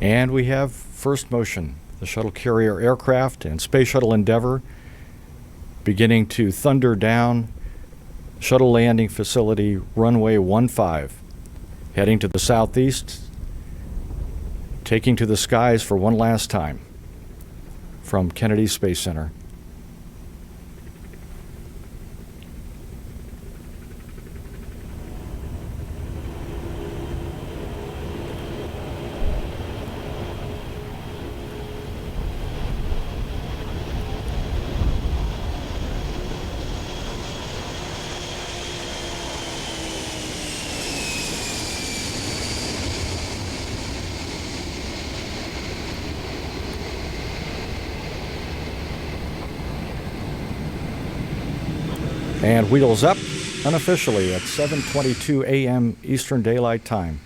And we have first motion. The shuttle carrier aircraft and Space Shuttle Endeavour beginning to thunder down shuttle landing facility runway 15, heading to the southeast, taking to the skies for one last time from Kennedy Space Center. And wheels up unofficially at 7:22 a.m. Eastern Daylight Time.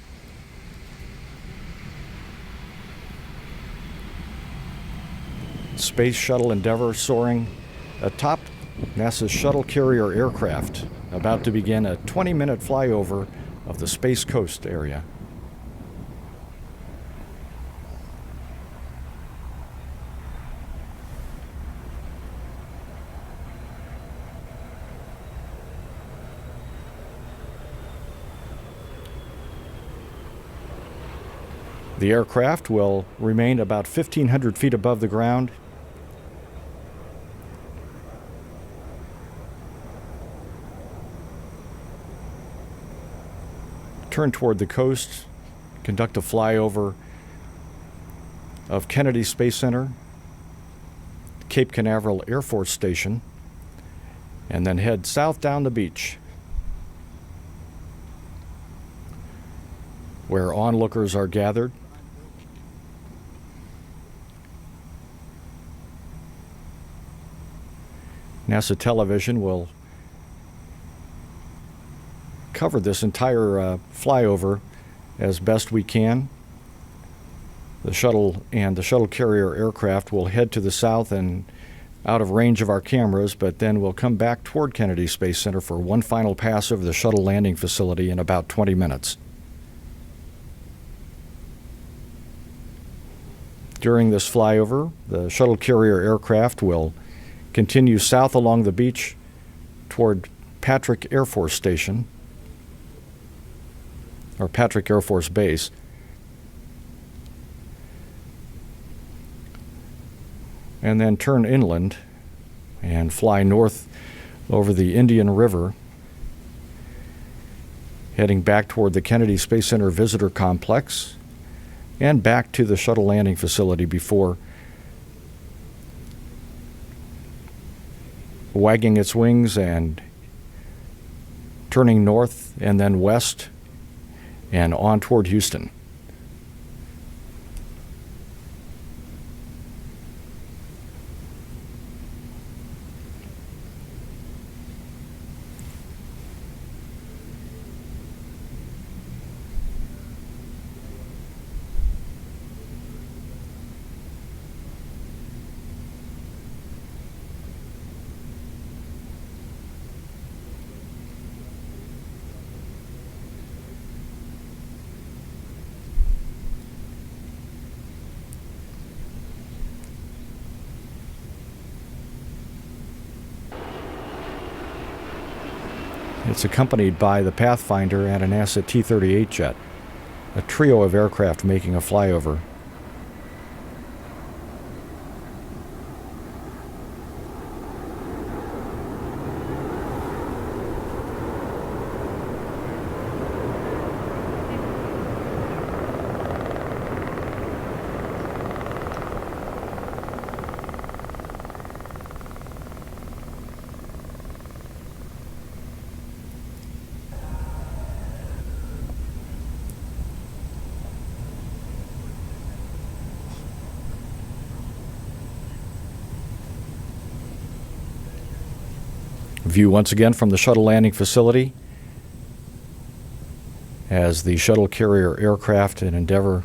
Space Shuttle Endeavour soaring atop NASA's shuttle carrier aircraft, about to begin a 20-minute flyover of the Space Coast area. The aircraft will remain about 1,500 feet above the ground. Turn toward the coast, conduct a flyover of Kennedy Space Center, Cape Canaveral Air Force Station, and then head south down the beach, where onlookers are gathered. NASA television will cover this entire flyover as best we can. The shuttle and the shuttle carrier aircraft will head to the south and out of range of our cameras, but then we'll come back toward Kennedy Space Center for one final pass over the shuttle landing facility in about 20 minutes. During this flyover, the shuttle carrier aircraft will continue south along the beach toward Patrick Air Force Station, or Patrick Air Force Base. And then turn inland and fly north over the Indian River, heading back toward the Kennedy Space Center Visitor Complex and back to the shuttle landing facility before wagging its wings and turning north and then west and on toward Houston. It's accompanied by the Pathfinder and a NASA T-38 jet, a trio of aircraft making a flyover. View once again from the shuttle landing facility as the shuttle carrier aircraft and Endeavour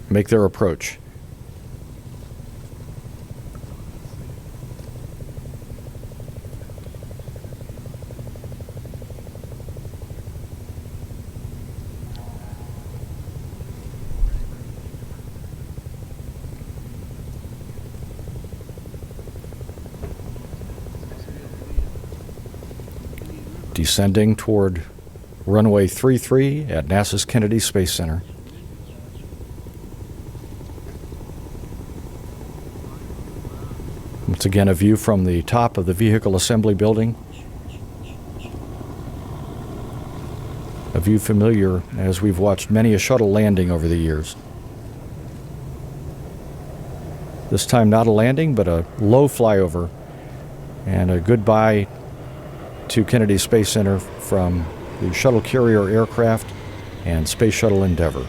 make their approach. descending toward runway 33 at NASA's Kennedy Space Center. Once again, a view from the top of the vehicle assembly building. A view familiar as we've watched many a shuttle landing over the years. This time not a landing, but a low flyover and a goodbye to Kennedy Space Center from the shuttle carrier aircraft and Space Shuttle Endeavour.